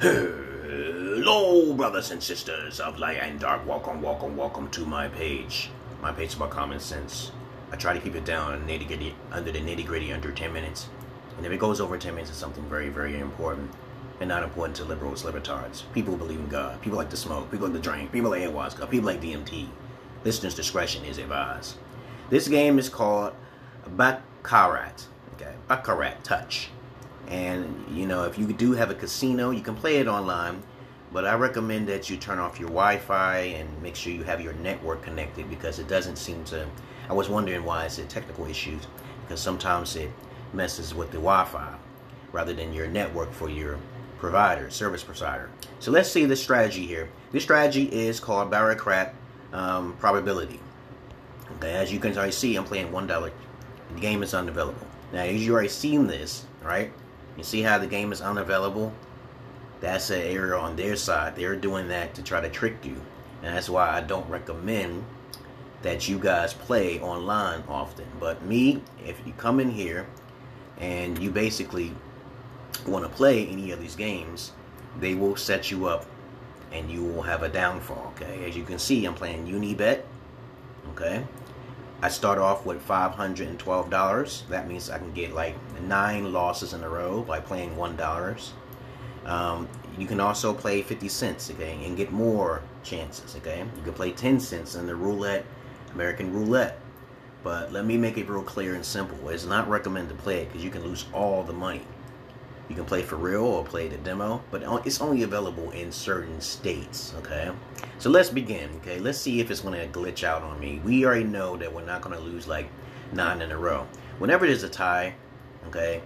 Hello, brothers and sisters of light and dark. Welcome to my page. My page is about common sense. I try to keep it down under the nitty-gritty under 10 minutes. And if it goes over 10 minutes, it's something very, very important. And not important to liberals, libertards, people who believe in God, people like to smoke, people like to drink, people like ayahuasca, people like DMT. Listeners' discretion is advised. This game is called Baccarat. Okay, Baccarat Touch. And, you know, if you do have a casino, you can play it online. But I recommend that you turn off your Wi-Fi and make sure you have your network connected, because it doesn't seem to... I was wondering why it's technical issues, because sometimes it messes with the Wi-Fi rather than your network for your provider, service provider. So let's see the strategy here. This strategy is called Baccarat probability. Okay, as you can already see, I'm playing $1. The game is unavailable. Now, as you already seen this, right? You see how the game is unavailable? That's an error on their side. They're doing that to try to trick you. And that's why I don't recommend that you guys play online often. But me, if you come in here and you basically want to play any of these games, they will set you up and you will have a downfall. Okay, as you can see, I'm playing Unibet. Okay, I start off with $512. That means I can get like 9 losses in a row by playing $1. You can also play 50 cents, okay, and get more chances, okay. You can play 10 cents in the roulette, American roulette. But let me make it real clear and simple. It's not recommended to play it because you can lose all the money. You can play for real or play the demo, but it's only available in certain states, okay? So let's begin, okay? Let's see if it's going to glitch out on me. We already know that we're not going to lose like 9 in a row. Whenever there's a tie, okay,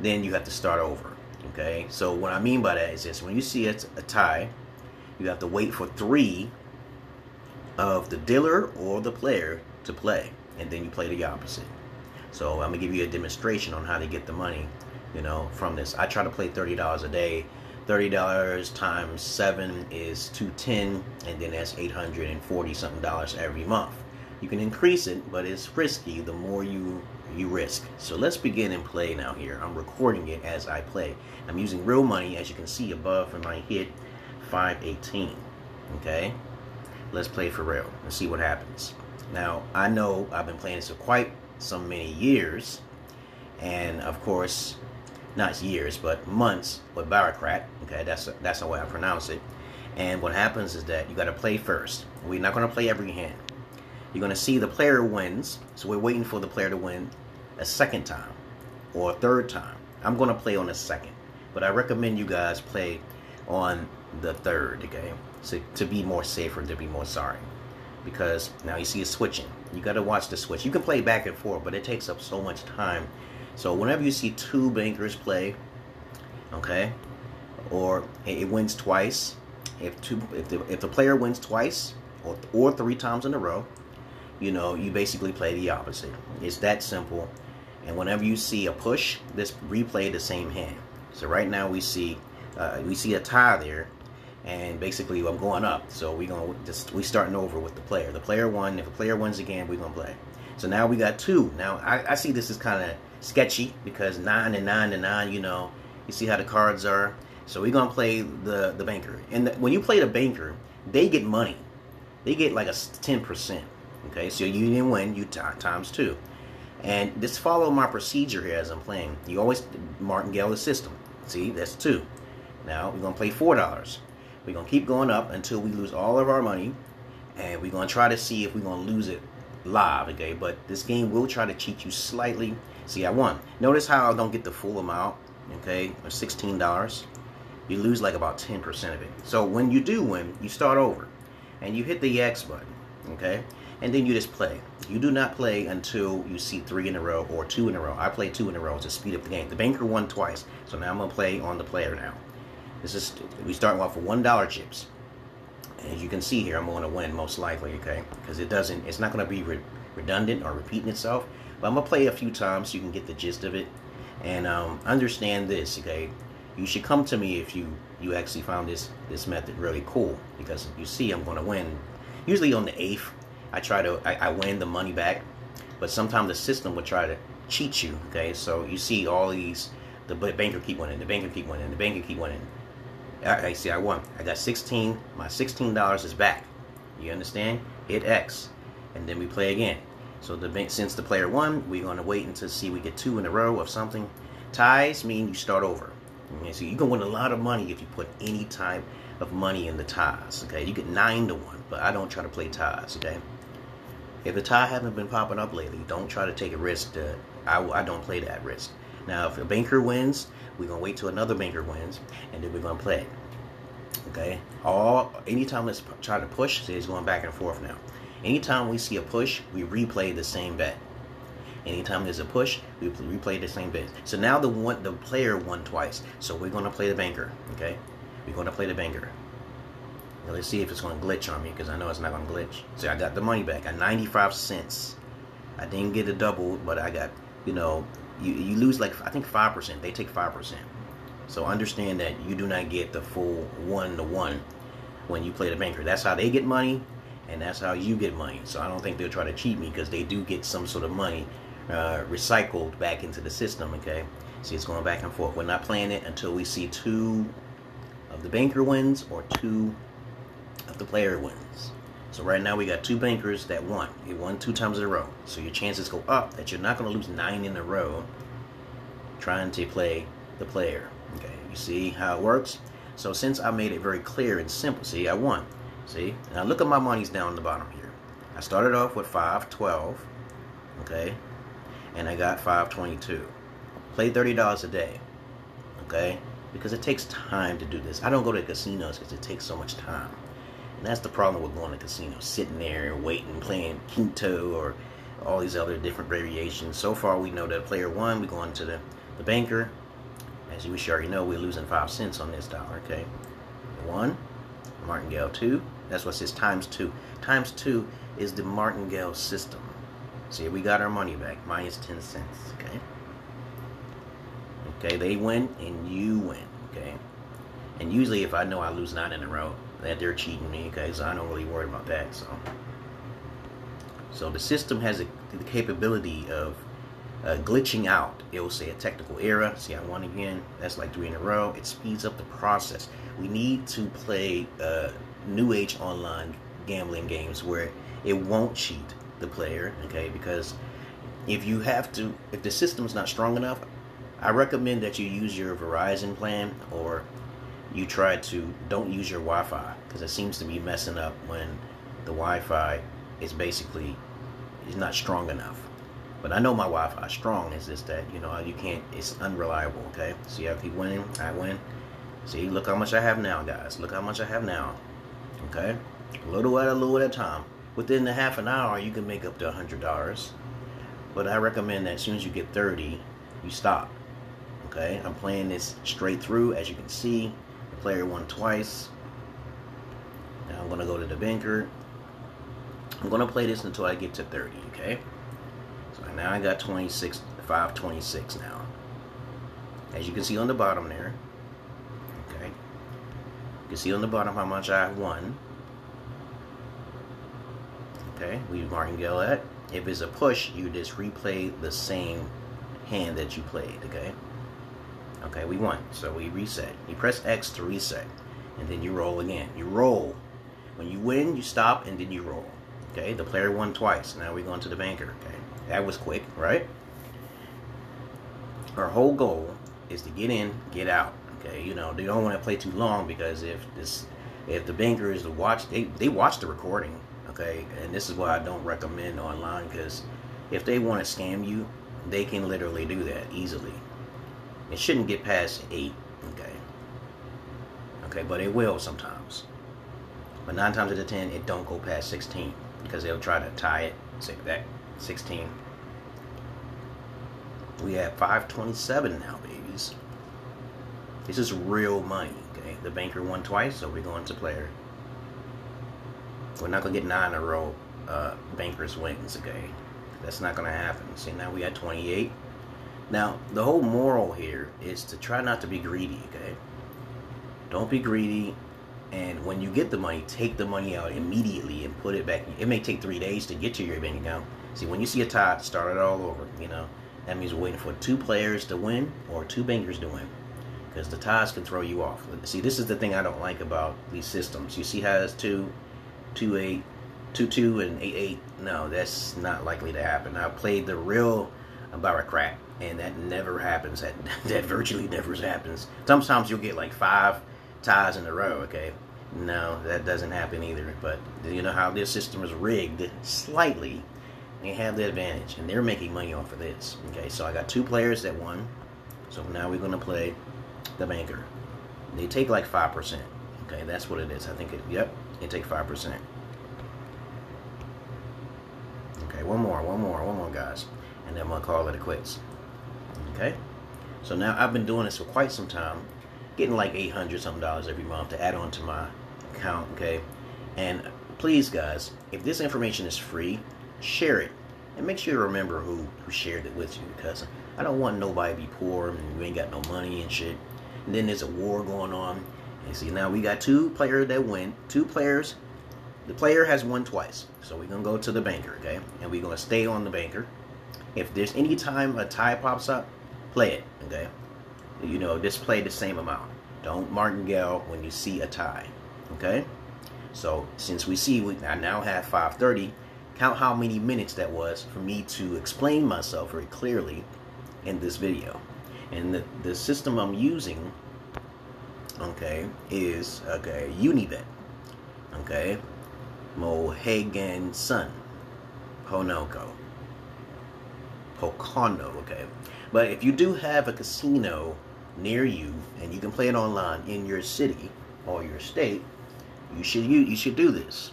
then you have to start over, okay? So what I mean by that is this. When you see it's a tie, you have to wait for 3 of the dealer or the player to play, and then you play the opposite. So I'm going to give you a demonstration on how to get the money, you know, from this. I try to play $30 a day. $30 times 7 is $210, and then that's $840 something every month. You can increase it, but it's risky the more you risk. So let's begin and play now here. I'm recording it as I play. I'm using real money, as you can see above, and I hit 518. Okay, let's play for real and see what happens. Now, I know I've been playing this for quite so many years, and of course, not years, but months with Baccarat. Okay, that's the way I pronounce it. And what happens is that you got to play first. We're not going to play every hand. You're going to see the player wins, so we're waiting for the player to win a second time or a third time. I'm going to play on the second, but I recommend you guys play on the third, okay? So to be more safer, to be more sorry. Because now you see it switching. You got to watch the switch. You can play back and forth, but it takes up so much time. So whenever you see 2 bankers play, okay, or it wins twice, if the player wins twice or 3 times in a row, you know, you basically play the opposite. It's that simple. And whenever you see a push, just replay the same hand. So right now we see a tie there, and basically I'm going up. So we starting over with the player. The player won. If the player wins again, we're gonna play. So now we got 2. Now I see this is kind of sketchy because 9 and 9 and 9. You know, you see how the cards are. So we're gonna play the banker. And when you play the banker, they get money. They get like a 10%. Okay, so you didn't win, you times 2. And just follow my procedure here as I'm playing. You always martingale the system. See, that's 2. Now we're gonna play $4. We're gonna keep going up until we lose all of our money, and we're gonna try to see if we're gonna lose it live. Okay, but this game will try to cheat you slightly. See, I won. Notice how I don't get the full amount. Okay, of $16. You lose like about 10% of it. So when you do win, you start over, and you hit the X button. Okay. And then you just play. You do not play until you see 3 in a row or 2 in a row. I play 2 in a row to speed up the game. The banker won twice, so now I'm gonna play on the player now. We start off with $1 chips. As you can see here, I'm gonna win most likely, okay? Because it's not gonna be redundant or repeating itself. But I'm gonna play a few times so you can get the gist of it and understand this, okay? You should come to me if you actually found this method really cool, because you see I'm gonna win. Usually on the 8th. I win the money back, but sometimes the system would try to cheat you, okay? So you see all these, the banker keep winning, the banker keep winning, the banker keep winning. I see I won. I got 16. My $16 is back. You understand? Hit X. And then we play again. So since the player won, we're going to wait until see we get 2 in a row of something. Ties mean you start over. Okay, so you can win a lot of money if you put any type of money in the ties. Okay, you get 9 to 1, but I don't try to play ties. Okay, if the tie haven't been popping up lately, don't try to take a risk. I don't play that risk. Now, if a banker wins, we're gonna wait till another banker wins, and then we're gonna play. Okay, anytime let's try to push, see it's going back and forth now. Anytime we see a push, we replay the same bet. Anytime there's a push, we replay the same bet. So now the player won twice. So we're going to play the banker. Okay, we're going to play the banker. Now let's see if it's going to glitch on me, because I know it's not going to glitch. So I got the money back. I got 95 cents. I didn't get a double, but I got, you lose like, I think 5%. They take 5%. So understand that you do not get the full 1-to-1 when you play the banker. That's how they get money, and that's how you get money. So I don't think they'll try to cheat me, because they do get some sort of money recycled back into the system. Okay, see, it's going back and forth. We're not playing it until we see 2 of the banker wins or 2 of the player wins. So right now we got 2 bankers that won. You won 2 times in a row, so your chances go up that you're not going to lose 9 in a row trying to play the player. Okay, you see how it works? So since I made it very clear and simple, see, I won. See, now look at my money's down the bottom here. I started off with 512, okay, and I got 522. Play $30 a day, okay, because it takes time to do this. I don't go to casinos because it takes so much time, and that's the problem with going to casinos, sitting there and waiting, playing Quinto or all these other different variations. So far, we know that player 1, we're going to the banker. As you already know, we're losing 5 cents on this dollar, okay. 1, Martingale 2. That's what it says, times 2. Times 2 is the Martingale system. See, we got our money back, minus 10 cents, okay? Okay, they win and you win, okay? And usually if I know I lose 9 in a row, that they're cheating me, okay? So I don't really worry about that, so the system has the capability of glitching out. It will say a technical error. See, I won again. That's like 3 in a row. It speeds up the process. We need to play new age online gambling games where it won't cheat the player, okay? Because if the system's not strong enough, I recommend that you use your Verizon plan, or you don't use your Wi-Fi, because it seems to be messing up when the Wi-Fi is not strong enough. But I know my Wi-Fi is strong. It's just that, you can't, it's unreliable, okay? See, I keep winning, I win. See, look how much I have now, guys. Look how much I have now, okay? A little at a time. Within a half an hour, you can make up to $100. But I recommend that as soon as you get 30, you stop, okay? I'm playing this straight through. As you can see, the player won twice. Now I'm going to go to the banker. I'm going to play this until I get to 30, okay? So now I got 526 now. As you can see on the bottom there, okay? You can see on the bottom how much I won. Okay, we Martingale that. If it's a push, you just replay the same hand that you played, okay? Okay, we won, so we reset. You press X to reset, and then you roll again. You roll. When you win, you stop, and then you roll. Okay, the player won twice. Now we're going to the banker, okay? That was quick, right? Our whole goal is to get in, get out, okay? You don't want to play too long, because if the banker is to watch, they watch the recording. Okay, and this is why I don't recommend online, because if they want to scam you, they can literally do that easily. It shouldn't get past 8, okay, but it will sometimes. But 9 times out of 10, it don't go past 16, because they'll try to tie it, say that, 16. We have 527 now, babies. This is real money, okay? The banker won twice, so we're going to player. We're not going to get 9 in a row bankers wins, okay? That's not going to happen. See, now we got 28. Now, the whole moral here is to try not to be greedy, okay? Don't be greedy, and when you get the money, take the money out immediately and put it back. It may take 3 days to get to your bank account. See, when you see a tie, start it all over, That means we're waiting for 2 players to win or 2 bankers to win. because the ties can throw you off. See, this is the thing I don't like about these systems. You see how it's 2, 2, 8, 2, 2, and 8, 8. No, that's not likely to happen. I played the real Baccarat, and that never happens. That virtually never happens. Sometimes you'll get like 5 ties in a row, okay? No, that doesn't happen either. But you know how this system is rigged slightly. They have the advantage, and they're making money off of this. Okay, so I got 2 players that won. So now we're going to play the banker. They take like 5%. Okay, that's what it is. I think yep, they take 5%. Okay, one more, guys. And then I'm going to call it a quits. Okay, so now I've been doing this for quite some time, getting like $800 something every month to add on to my account. Okay, and please, guys, if this information is free, share it, and make sure you remember who shared it with you, because I don't want nobody to be poor and you ain't got no money and shit. And then there's a war going on. And see, now we got 2 players that win. 2 players. The player has won twice. So we're going to go to the banker, okay? And we're going to stay on the banker. If there's any time a tie pops up, play it, okay? You know, just play the same amount. Don't martingale when you see a tie, okay? So since we see, I now have 530. Count how many minutes that was for me to explain myself very clearly in this video. And the system I'm using, okay, is, okay, Unibet, okay, Mohegan Sun, Pocono, okay. But if you do have a casino near you and you can play it online in your city or your state, you should do this.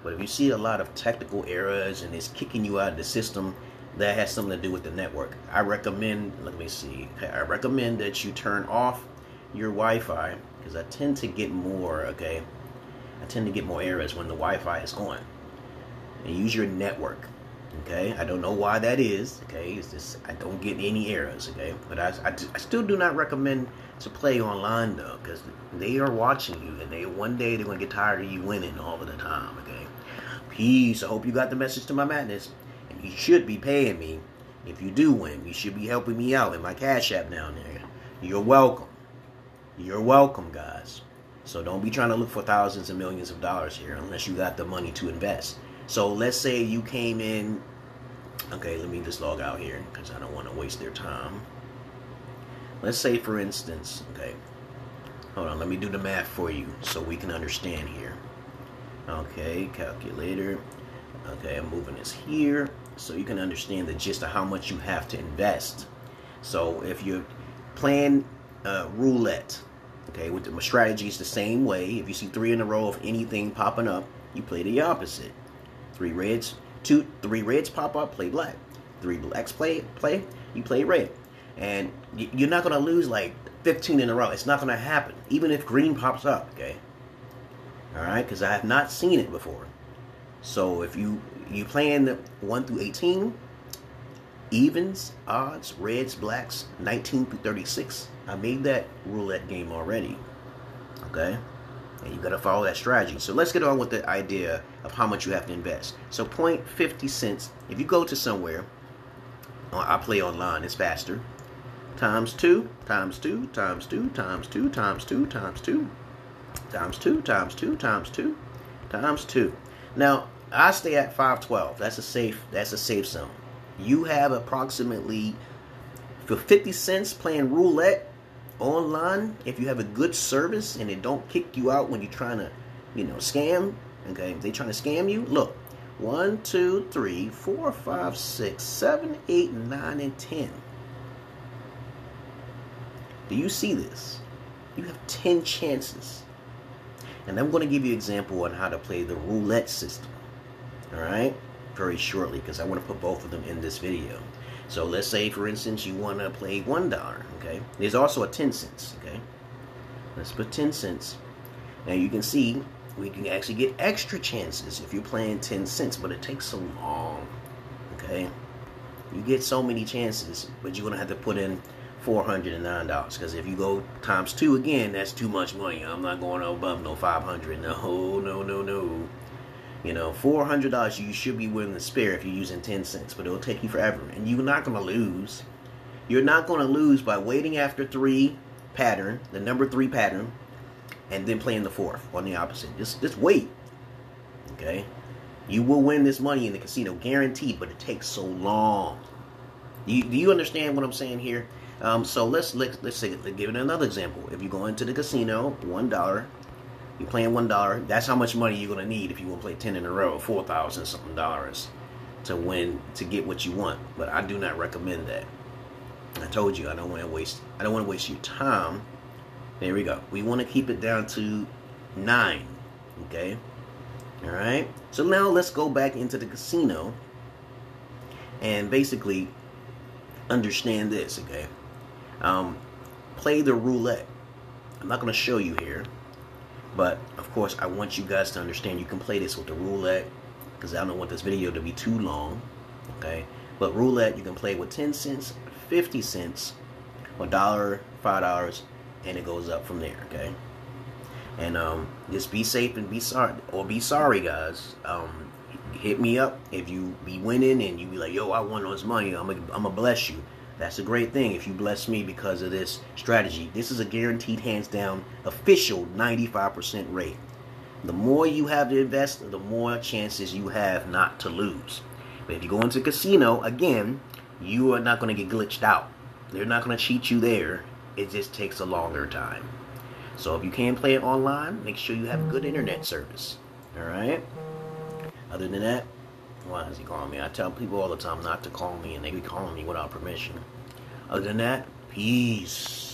But if you see a lot of technical errors and it's kicking you out of the system, that has something to do with the network. I recommend, let me see, I recommend that you turn off your Wi-Fi, because I tend to get more, okay, I tend to get more errors when the Wi-Fi is on. And use your network, okay? I don't know why that is, okay? It's just, I don't get any errors, okay? But I still do not recommend to play online, though, because they are watching you, and one day they're going to get tired of you winning all of the time, okay? Peace. I hope you got the message to my madness. And you should be paying me if you do win. You should be helping me out in my Cash App down there. You're welcome. You're welcome, guys. So don't be trying to look for thousands and millions of dollars here unless you got the money to invest. So let's say you came in. Okay, let me just log out here because I don't want to waste their time. Let's say, for instance, okay, hold on, let me do the math for you so we can understand here. Okay, calculator. Okay, I'm moving this here so you can understand the gist of how much you have to invest. So if you're playing roulette, okay, with the strategy is the same way. If you see 3 in a row of anything popping up, you play the opposite. 3 reds pop up, play black. 3 blacks play, you play red. And you're not going to lose like 15 in a row. It's not going to happen, even if green pops up, okay? Alright, because I have not seen it before. So if you playing the 1 through 18, evens, odds, reds, blacks, 19 through 36. I made that roulette game already. Okay? And you got to follow that strategy. So let's get on with the idea of how much you have to invest. So 0.50 cents, if you go to somewhere, I play online, it's faster. Times 2, times 2, times 2, times 2, times 2, times 2. Times 2, times 2, times 2, times 2. Now, I stay at 512. That's a safe zone. You have approximately, for 50 cents playing roulette online, if you have a good service and it don't kick you out when you're trying to, scam, okay, if they're trying to scam you, look, 1, 2, 3, 4, 5, 6, 7, 8, 9, and 10. Do you see this? You have 10 chances. And I'm going to give you an example on how to play the roulette system. Alright? Very shortly, because I want to put both of them in this video. So let's say, for instance, you want to play $1, okay? There's also a 10 cents, okay? Let's put 10 cents. Now you can see, we can actually get extra chances if you're playing 10 cents, but it takes so long, okay? You get so many chances, but you're going to have to put in $409, because if you go times 2 again, that's too much money. I'm not going above no 500. No. $400 you should be willing to spare if you're using 10 cents, but it'll take you forever, and you're not going to lose. You're not going to lose by waiting after 3 pattern, the number 3 pattern, and then playing the 4th on the opposite. Just wait. Okay? You will win this money in the casino, guaranteed, but it takes so long. Do you understand what I'm saying here? So let's say, give it another example. If you go into the casino, $1, you're playing $1. That's how much money you're gonna need if you want to play 10 in a row, $4,000 something to win, to get what you want. But I do not recommend that. I told you I don't want to waste your time. There we go. We want to keep it down to 9. Okay. All right. So now let's go back into the casino and basically understand this. Okay. Play the roulette. I'm not going to show you here, but of course I want you guys to understand you can play this with the roulette, because I don't want this video to be too long. Okay. But roulette, you can play with 10 cents, 50 cents, $1, $5, and it goes up from there. Okay. And just be safe and be sorry, guys. Hit me up if you be winning and you be like, yo, I won all this money. I'm gonna bless you. That's a great thing if you bless me because of this strategy. This is a guaranteed, hands down, official 95% rate. The more you have to invest, the more chances you have not to lose. But if you go into a casino, again, you are not going to get glitched out. They're not going to cheat you there. It just takes a longer time. So if you can play it online, make sure you have a good internet service. Alright? Other than that, why is he calling me? I tell people all the time not to call me, and they be calling me without permission. Other than that, peace.